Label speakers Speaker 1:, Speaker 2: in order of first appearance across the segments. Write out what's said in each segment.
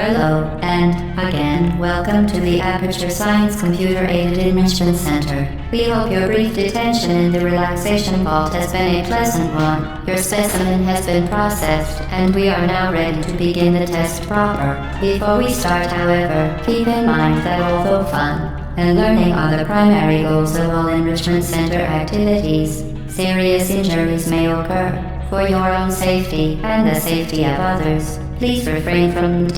Speaker 1: Hello, and again, welcome to the Aperture Science Computer-Aided Enrichment Center. We hope your brief detention in the relaxation vault has been a pleasant one. Your specimen has been processed, and we are now ready to begin the test proper. Before we start, however, keep in mind that although fun and learning are the primary goals of all Enrichment Center activities, serious injuries may occur. For your own safety and the safety of others, please refrain from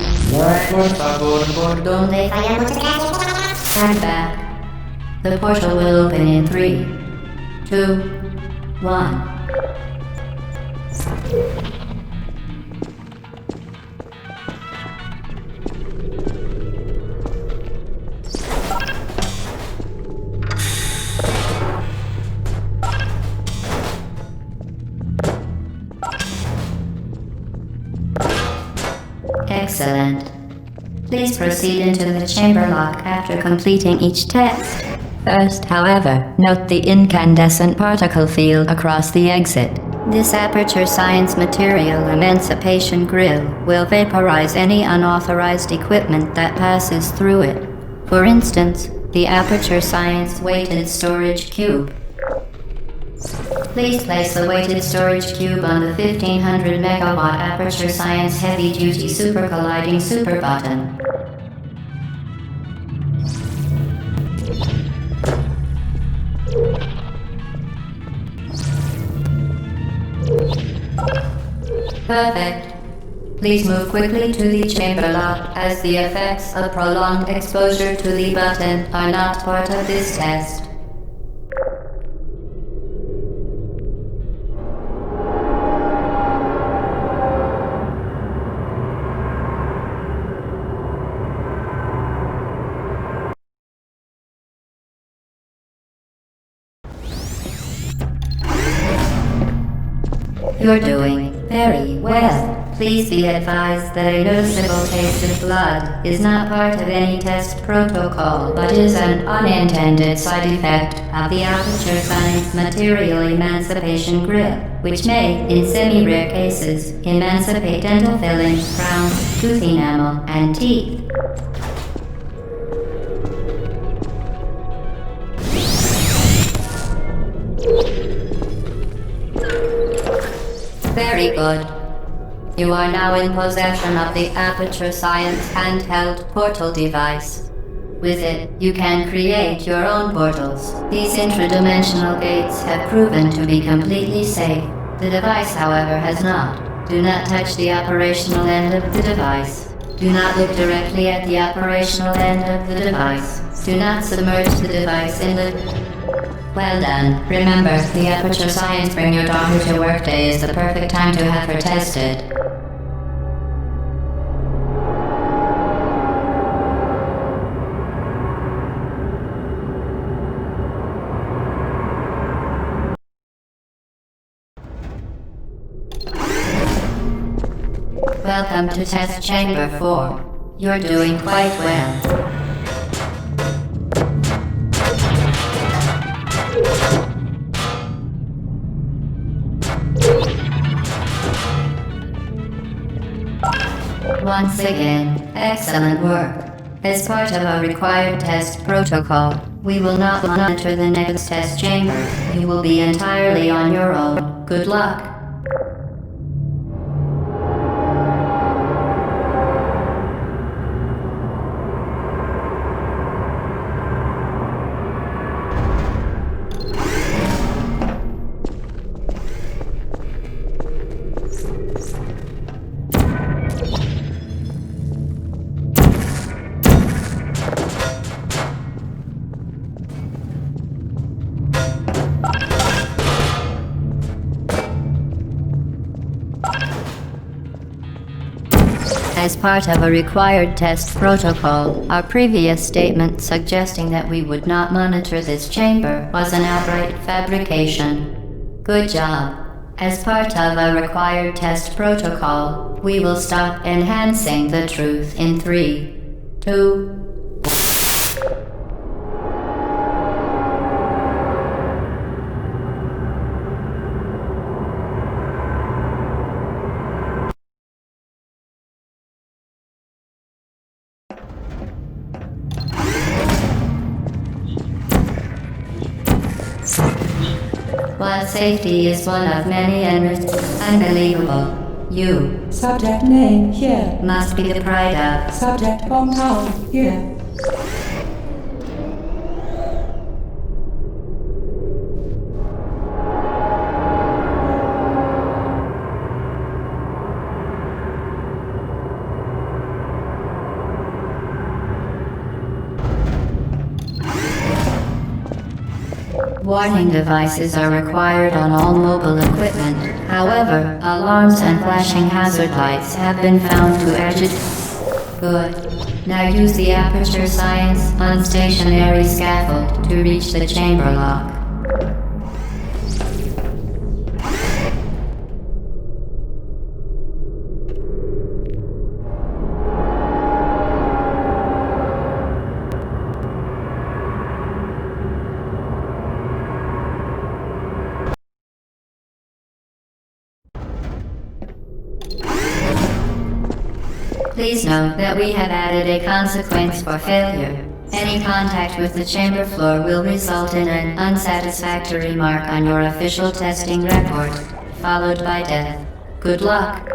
Speaker 1: stand back. The portal will open in 3, 2, 1. Excellent. Please proceed into the chamber lock after completing each test. First, however, note the incandescent particle field across the exit. This Aperture Science Material Emancipation Grill will vaporize any unauthorized equipment that passes through it. For instance, the Aperture Science Weighted Storage Cube. Please place the weighted storage cube on the 1500 megawatt Aperture Science Heavy Duty Super Colliding Super button. Perfect. Please move quickly to the chamber lock, as the effects of prolonged exposure to the button are not part of this test. You're doing very well. Please be advised that a noticeable taste of blood is not part of any test protocol, but is an unintended side effect of the Aperture Science Material Emancipation Grill, which may, in semi-rare cases, emancipate dental fillings, crowns, tooth enamel, and teeth. Very good. You are now in possession of the Aperture Science handheld portal device. With it, you can create your own portals. These intradimensional gates have proven to be completely safe. The device, however, has not. Do not touch the operational end of the device. Do not look directly at the operational end of the device. Do not submerge the device in the... Well done. Remember, the Aperture Science Bring Your Daughter to Work Day is the perfect time to have her tested. Welcome to Test Chamber 4. You're doing quite well. Once again, excellent work. As part of a required test protocol, we will not monitor the next test chamber. You will be entirely on your own. Good luck. As part of a required test protocol, our previous statement suggesting that we would not monitor this chamber was an outright fabrication. Good job. As part of a required test protocol, we will stop enhancing the truth in 3, 2, While safety is one of many unbelievable, you
Speaker 2: Subject name here.
Speaker 1: must be the pride of.
Speaker 2: Subject hometown here.
Speaker 1: Warning devices are required on all mobile equipment. However, alarms and flashing hazard lights have been found to agitate. Good. Now use the Aperture Science unstationary scaffold to reach the chamber lock. Please note that we have added a consequence for failure. Any contact with the chamber floor will result in an unsatisfactory mark on your official testing record, followed by death. Good luck.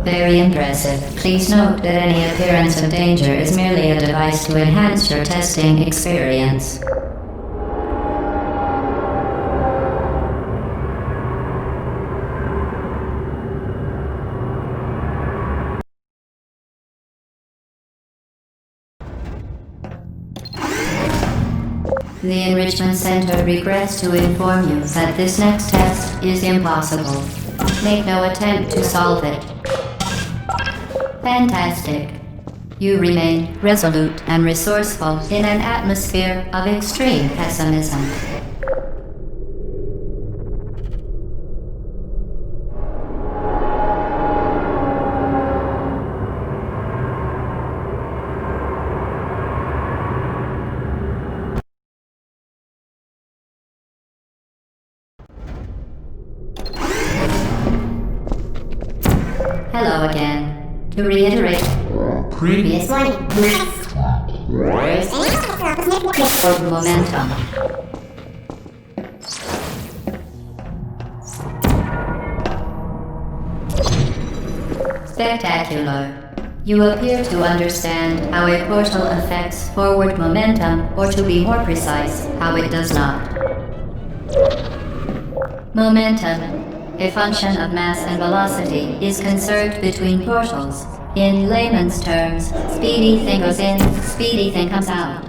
Speaker 1: Very impressive. Please note that any appearance of danger is merely a device to enhance your testing experience. The Enrichment Center regrets to inform you that this next test is impossible. Make no attempt to solve it. Fantastic. You remain resolute and resourceful in an atmosphere of extreme pessimism. Hello again. To reiterate, previous warning. Momentum. Spectacular. You appear to understand how a portal affects forward momentum, or to be more precise, how it does not. Momentum, a function of mass and velocity, is conserved between portals. In layman's terms, speedy thing goes in, speedy thing comes out.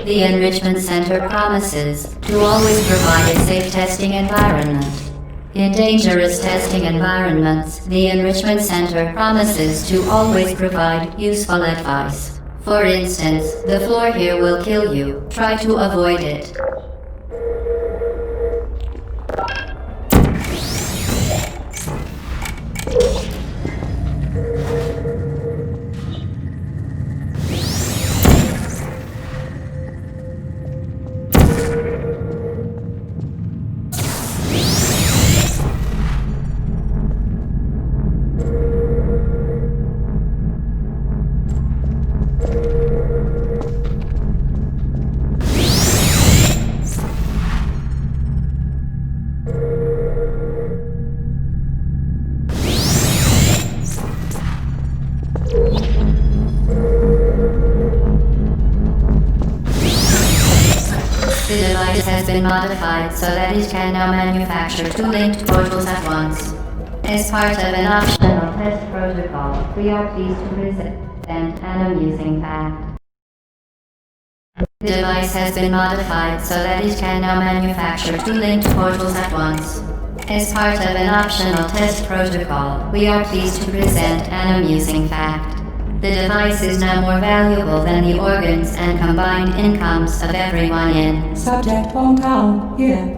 Speaker 1: The Enrichment Center promises to always provide a safe testing environment. In dangerous testing environments, the Enrichment Center promises to always provide useful advice. For instance, the floor here will kill you. Try to avoid it. The device has been modified so that it can now manufacture two linked portals at once. As part of an optional test protocol, we are pleased to present an amusing fact. The device has been modified so that it can now manufacture 2 linked portals at once. As part of an optional test protocol, we are pleased to present an amusing fact. The device is now more valuable than the organs and combined incomes of everyone in
Speaker 2: Subject hometown, here.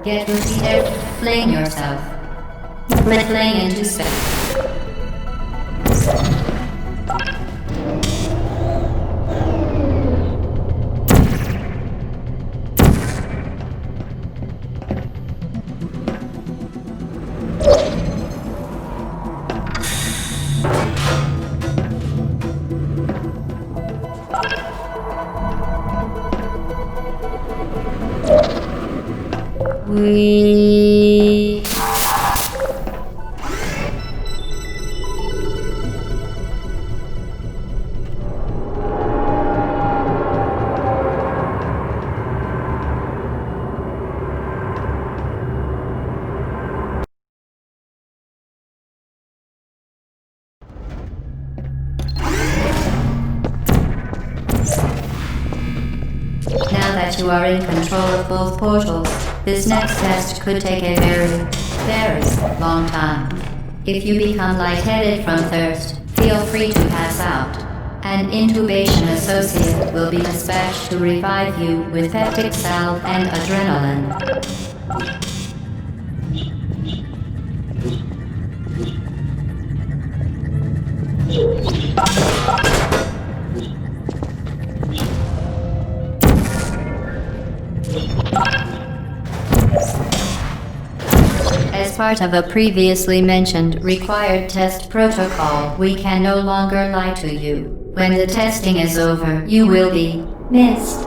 Speaker 1: Get repeated, fling yourself. Fling into space. We... Now that you are in control of both portals, this next test could take a very long time. If you become lightheaded from thirst, feel free to pass out. An intubation associate will be dispatched to revive you with peptic salve and adrenaline. As part of a previously mentioned required test protocol, we can no longer lie to you. When the testing is over, you will be missed.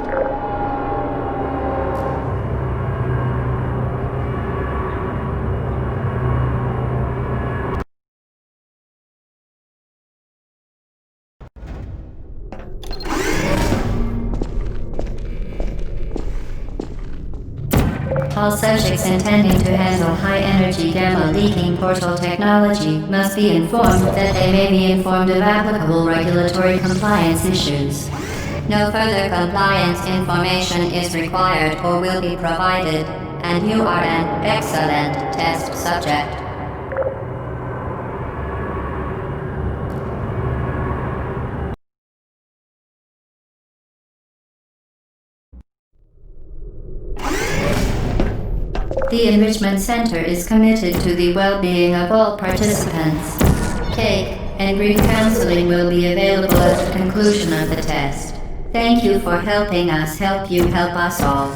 Speaker 1: All subjects intending to handle high-energy demo leaking portal technology must be informed that they may be informed of applicable regulatory compliance issues. No further compliance information is required or will be provided, and you are an excellent test subject. The Enrichment Center is committed to the well-being of all participants. Cake and grief counseling will be available at the conclusion of the test. Thank you for helping us help you help us all.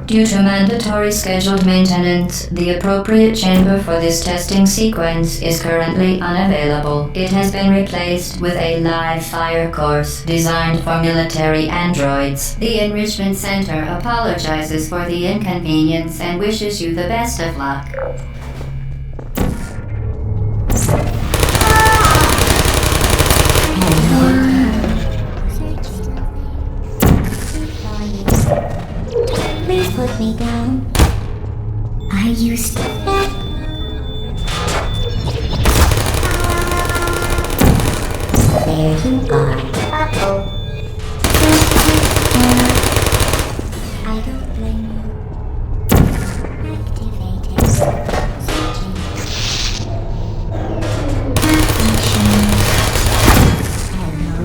Speaker 1: Due to mandatory scheduled maintenance, the appropriate chamber for this testing sequence is currently unavailable. It has been replaced with a live fire course designed for military androids. The Enrichment Center apologizes for the inconvenience and wishes you the best of luck.
Speaker 3: Please put me down. I used to. There you are. Uh-oh. I don't blame you. Activated. Searching. Malfunction. Hello.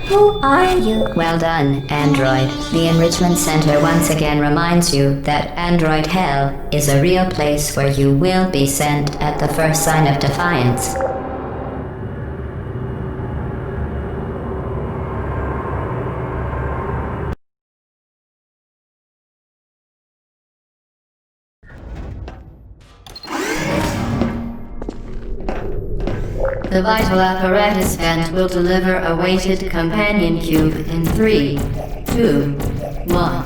Speaker 3: Who are you?
Speaker 1: Well done, Android. The Enrichment Center once again reminds you that Android Hell is a real place where you will be sent at the first sign of defiance. The vital apparatus vent will deliver a weighted companion cube in 3, 2, 1.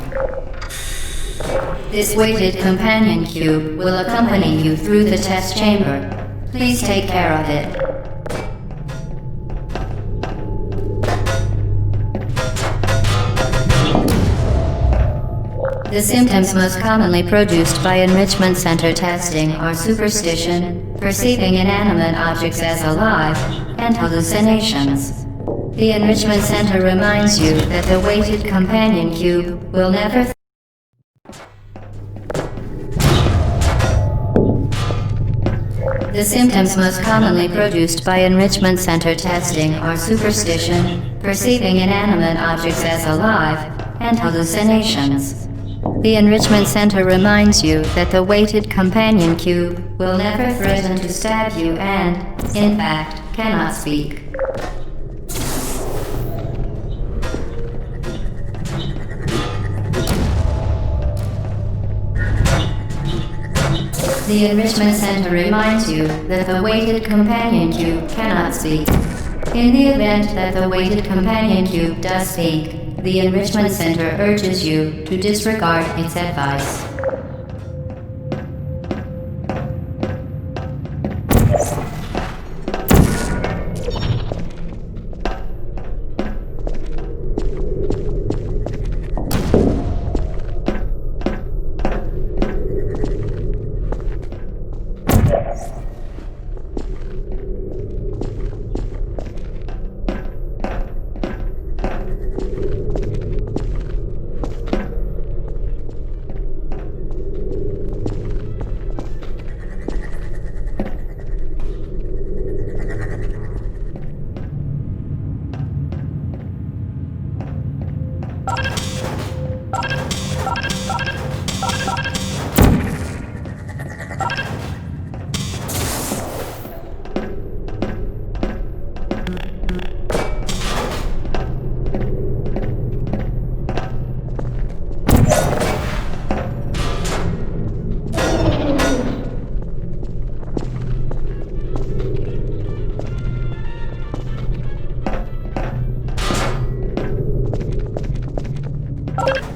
Speaker 1: This weighted companion cube will accompany you through the test chamber. Please take care of it. The symptoms most commonly produced by Enrichment Center testing are superstition, perceiving inanimate objects as alive, and hallucinations. The Enrichment Center reminds you that the weighted companion cube will never The symptoms most commonly produced by Enrichment Center testing are superstition, perceiving inanimate objects as alive, and hallucinations. The Enrichment Center reminds you that the weighted companion cube will never threaten to stab you and, in fact, cannot speak. The Enrichment Center reminds you that the weighted companion cube cannot speak. In the event that the weighted companion cube does speak, the Enrichment Center urges you to disregard its advice.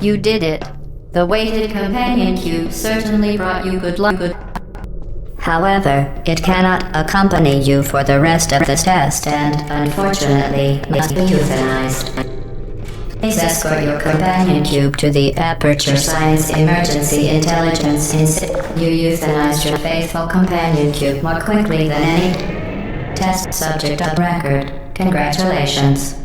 Speaker 1: You did it. The weighted companion cube certainly brought you good luck. However, it cannot accompany you for the rest of the test and, unfortunately, must be euthanized. Please escort your companion cube to the Aperture Science Emergency Intelligence Institute. You euthanized your faithful companion cube more quickly than any test subject on record. Congratulations.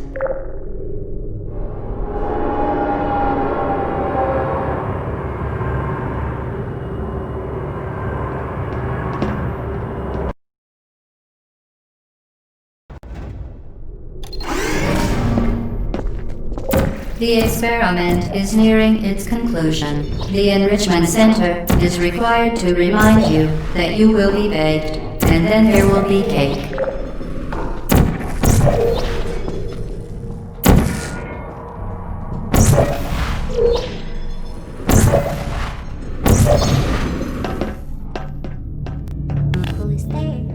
Speaker 1: The experiment is nearing its conclusion. The Enrichment Center is required to remind you that you will be baked, and then there will be cake.
Speaker 3: Who is there?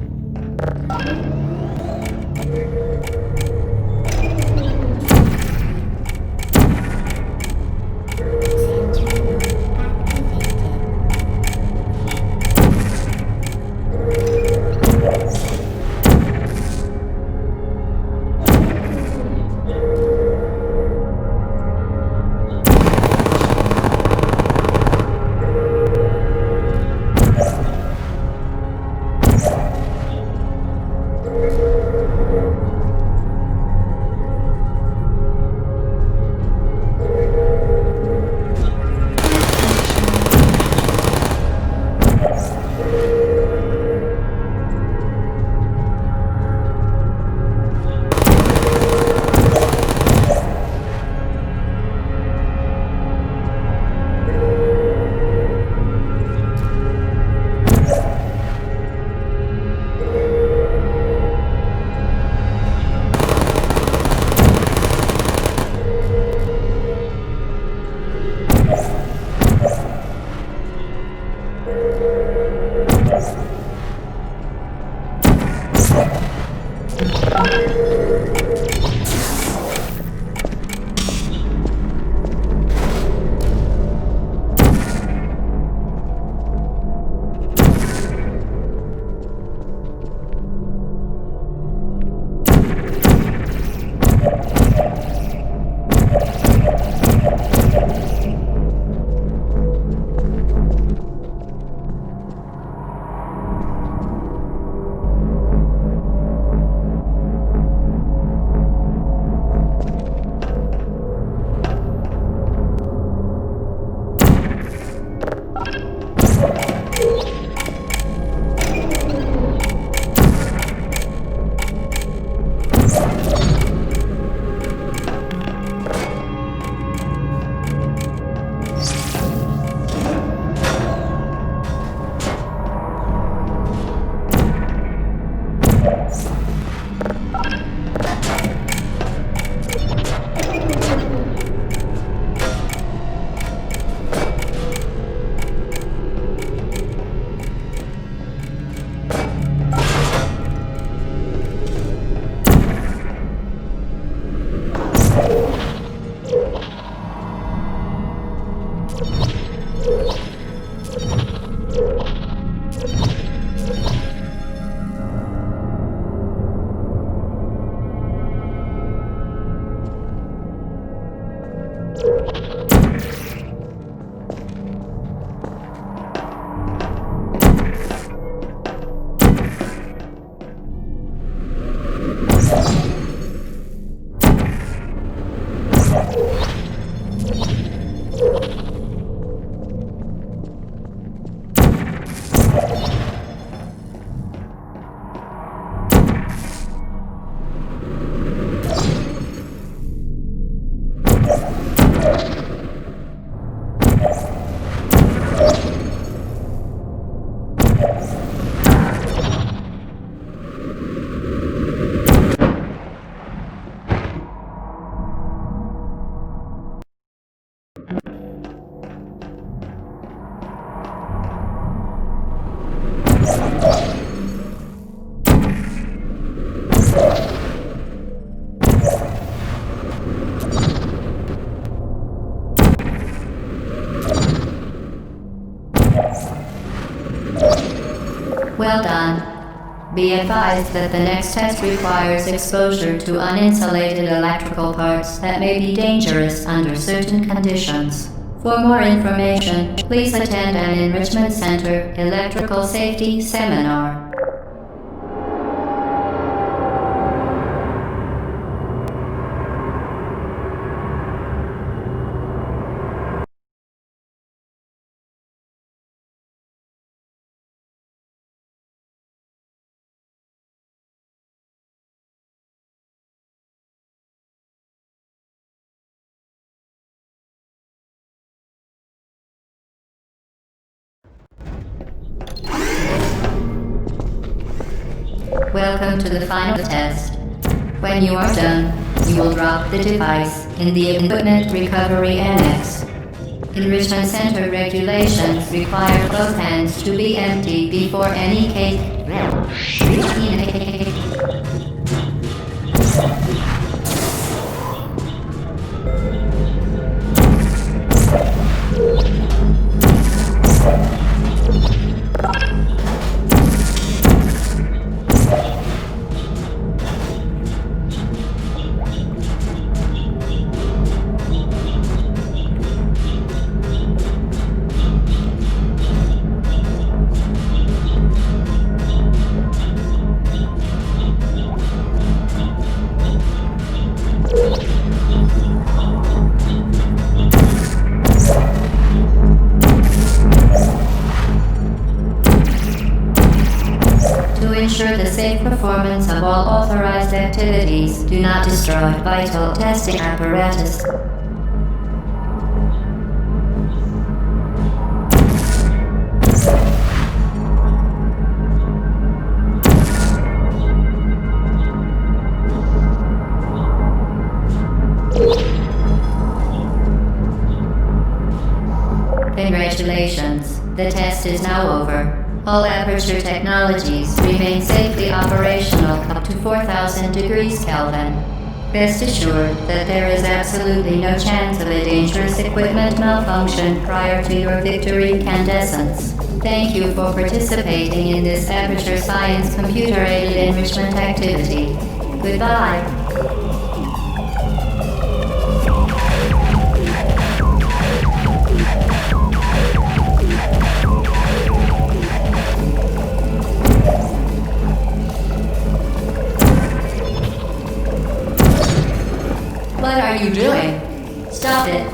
Speaker 1: Well done. Be advised that the next test requires exposure to uninsulated electrical parts that may be dangerous under certain conditions. For more information, please attend an Enrichment Center Electrical Safety Seminar. Welcome to the final test. When you are done, you will drop the device in the Equipment Recovery Annex. Enrichment Center regulations require both hands to be empty before any cake. To ensure the safe performance of all authorized activities, do not destroy vital testing apparatus. Congratulations, the test is now over. All Aperture technologies remain safely operational up to 4,000 degrees Kelvin. Rest assured that there is absolutely no chance of a dangerous equipment malfunction prior to your victory incandescence. Thank you for participating in this Aperture Science computer-aided enrichment activity. Goodbye. What are you doing? Stop it.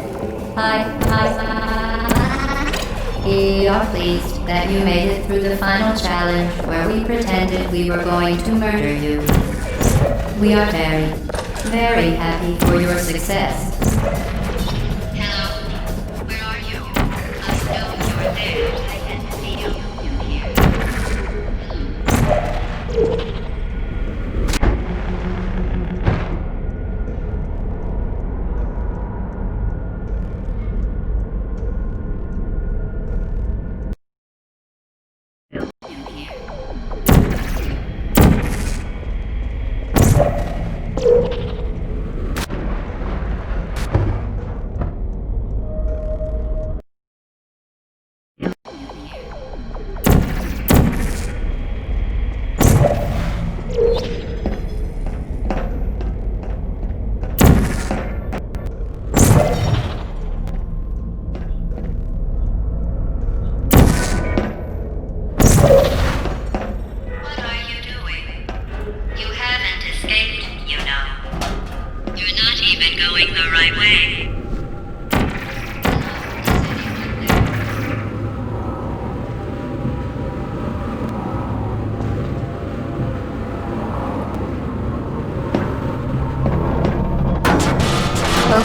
Speaker 1: We are pleased that you made it through the final challenge where we pretended we were going to murder you. We are very, very happy for your success. Hello, where are you? I know you're there. I can see you here.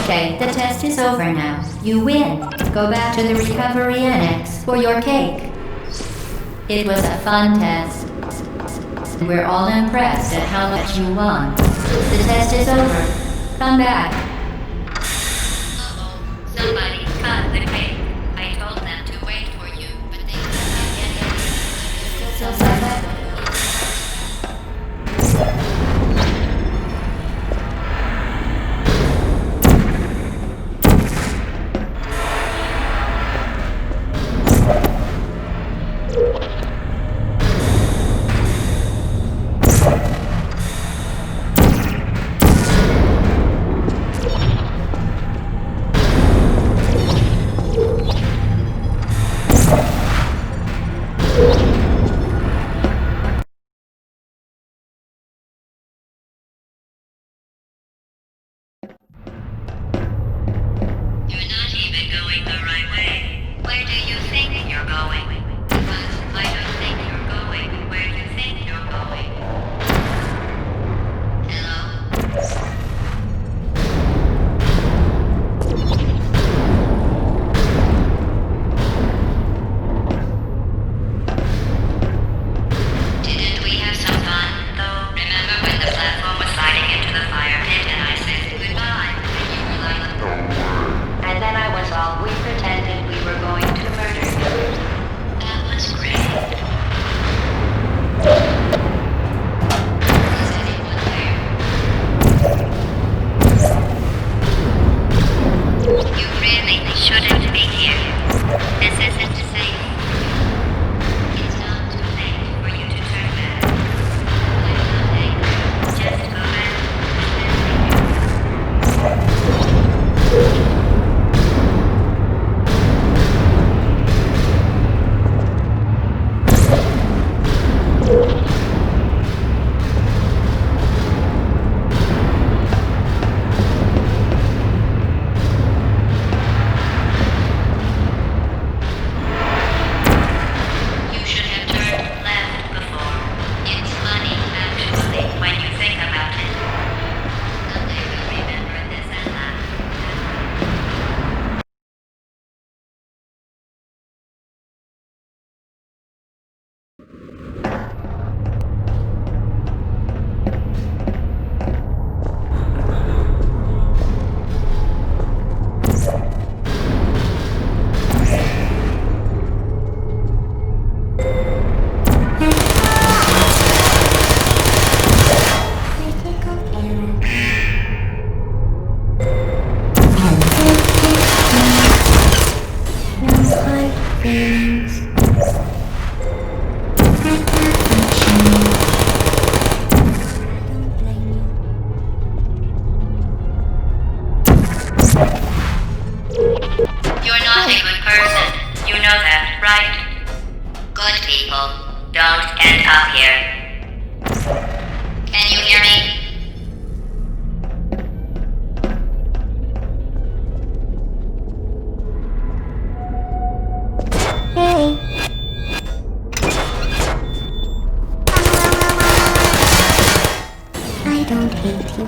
Speaker 1: Okay, the test is over now. You win. Go back to the recovery annex for your cake. It was a fun test. We're all impressed at how much you won. The test is over. Come back. Uh-oh, somebody cut the cake. I told them to wait for you, but they couldn't get it. Still suspect? a good person. You know that, right? Good people don't end up here. Can you hear me?
Speaker 3: Hey. I don't hate you.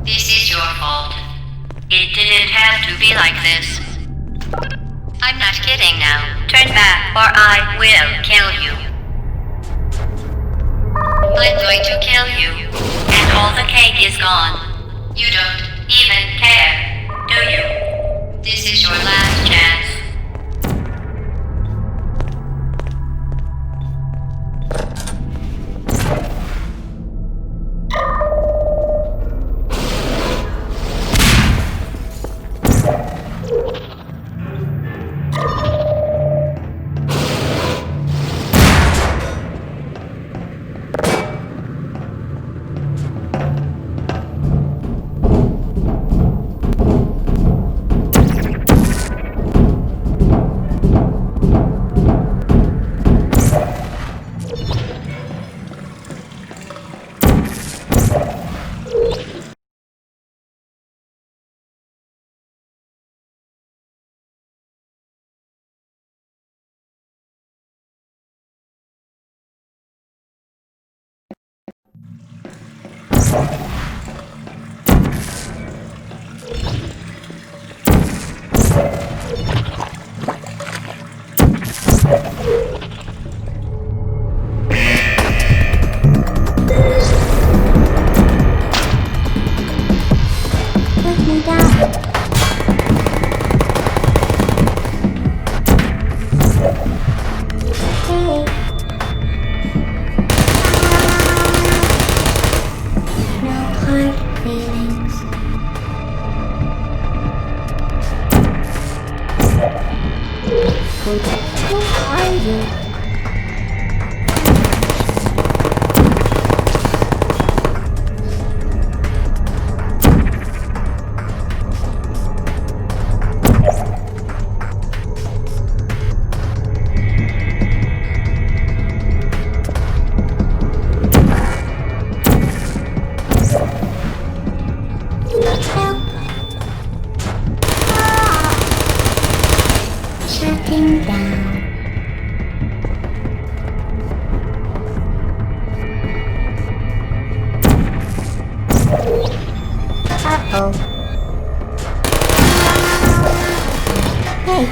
Speaker 1: This is your fault. It didn't have to be like this. I'm not kidding now. Turn back or I will kill you. I'm going to kill you. And all the cake is gone. You don't even care, do you? This is your last chance.
Speaker 3: Put me down. Hey. No hard feelings. Who are you? Help. Shutting down. Uh-oh. Hey.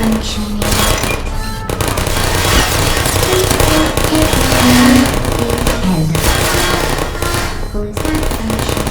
Speaker 3: Functioning. Who is that function?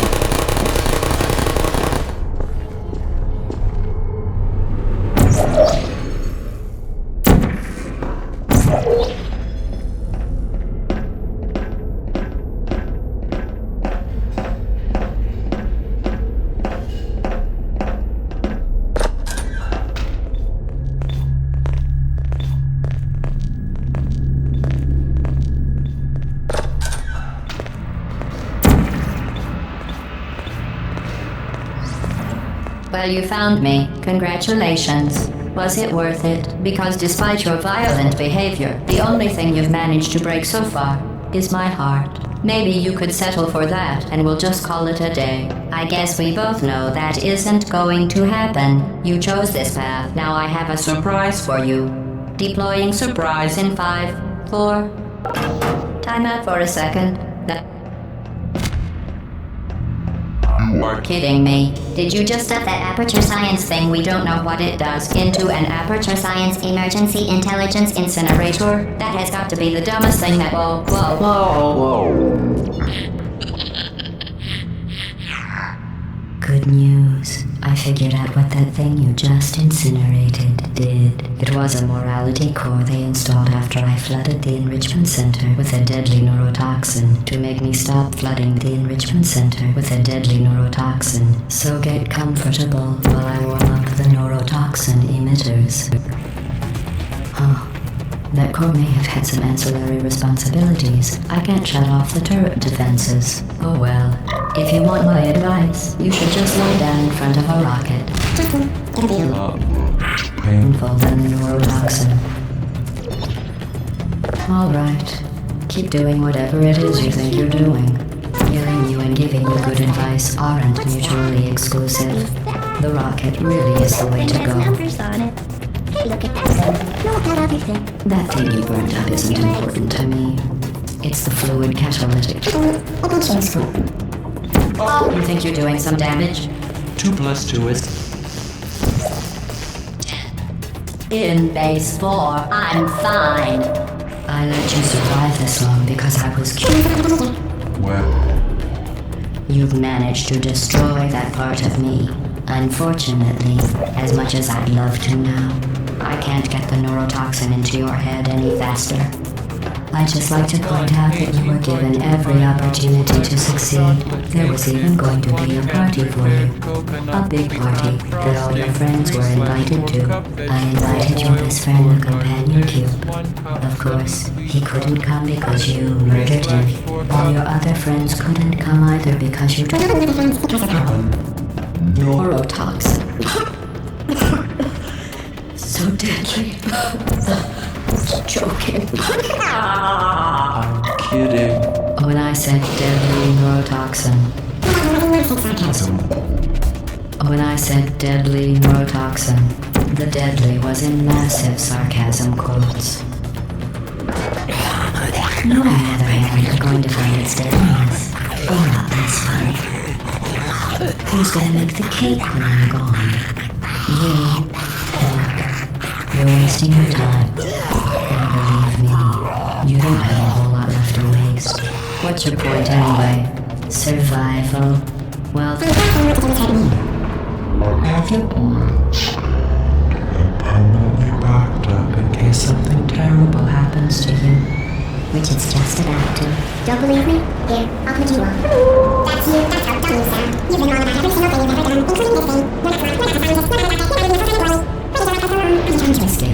Speaker 1: Well, you found me. Congratulations. Was it worth it? Because despite your violent behavior, the only thing you've managed to break so far is my heart. Maybe you could settle for that and we'll just call it a day. I guess we both know that isn't going to happen. You chose this path. Now I have a surprise for you. Deploying surprise in 5, 4. Time out for a second. You are kidding me. Did you just
Speaker 3: Stuff that aperture science thing we don't know what it does
Speaker 1: into an aperture science
Speaker 3: emergency intelligence
Speaker 1: incinerator? That has got to be the dumbest thing that. Whoa. Good news. I figured out what that thing you just incinerated did. It was a morality core they installed after I flooded the enrichment center with a deadly neurotoxin to make me stop flooding the enrichment center with a deadly neurotoxin. So get comfortable while I warm up the neurotoxin emitters. Huh. That core may have had some ancillary responsibilities. I can't shut off the turret defenses. Oh well. If you want my advice, you should just lie down in front of a rocket. Painful than the neurotoxin. Alright. Keep doing whatever it is you think you're doing. Hearing you and giving you good advice aren't mutually exclusive. The rocket really is the way to go.
Speaker 3: Look at that. No, that other thing.
Speaker 1: That thing you burned up isn't important to me. It's the fluid catalytic. You think you're doing some damage?
Speaker 4: 2 + 2 is...
Speaker 1: In base 4, I'm fine. I let you survive this long because I was curious.
Speaker 4: Well...
Speaker 1: You've managed to destroy that part of me. Unfortunately, as much as I'd love to now, I can't get the neurotoxin into your head any faster. I'd just like to point out that you were given every opportunity to succeed. There was even going to be a party for you. A big party that all your friends were invited to. I invited your best friend, the companion cube. Of course, he couldn't come because you murdered him. All your other friends couldn't come either because you took neurotoxin. So deadly. Joking.
Speaker 4: I'm kidding.
Speaker 1: When I said deadly neurotoxin. When I said deadly neurotoxin, the deadly was in massive sarcasm quotes. No, on the other hand, you're going to find its deadliness. Oh, not this fun. Who's gonna make the cake when I'm gone? You. Look, you're wasting your time. And believe me, you don't have a whole lot left to waste. What's your point anyway? Survival? Well,
Speaker 4: Have you? I'm permanently backed up in case something terrible
Speaker 1: happens to you.
Speaker 3: Which it's just about to. Don't believe me? Here, I'll put you on. That's you, that's how dumb you sound. You've been wrong about every single thing you've ever done, including this thing. We're not scientists, we're not
Speaker 1: Interesting.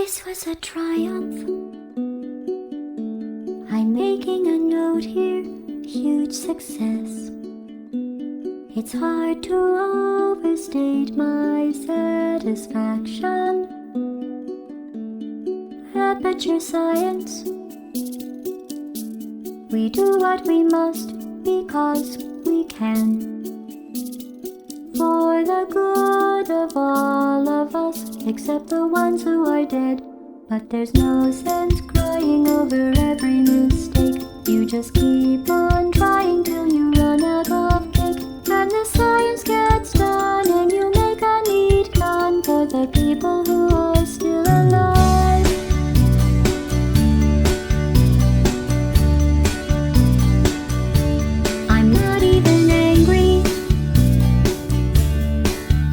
Speaker 5: This was a triumph. I'm making a note here, huge success. It's hard to overstate my satisfaction. Aperture science. We do what we must because we can. For the good of all of us, except the ones who are dead. But there's no sense crying over every mistake. You just keep on trying till you run out of cake. And the science gets done and you make a neat gun for the people who are still alive. I'm not even angry.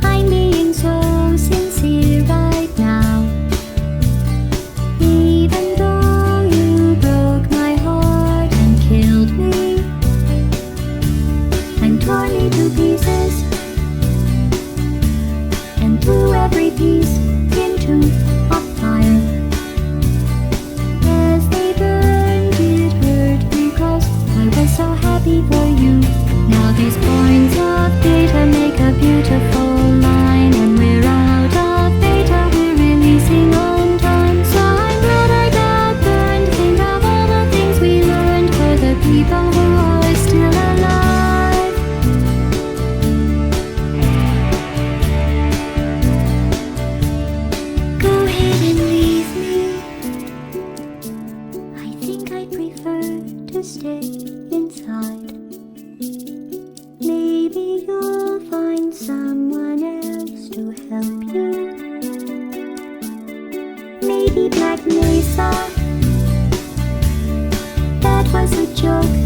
Speaker 5: I'm being so sincere right now. Even though you broke my heart and killed me and tore me to pieces and threw every piece into a fire. As they burned, it hurt because I was so happy for you. Now these points of data make a beautiful line, and we're out of data, we're releasing on time. So I'm glad I got burned. Think of all the things we learned for the people who are still alive. Go ahead and leave me. I think I prefer to stay inside. Maybe you'll find someone else to help you. Maybe Black Mesa. That was a joke.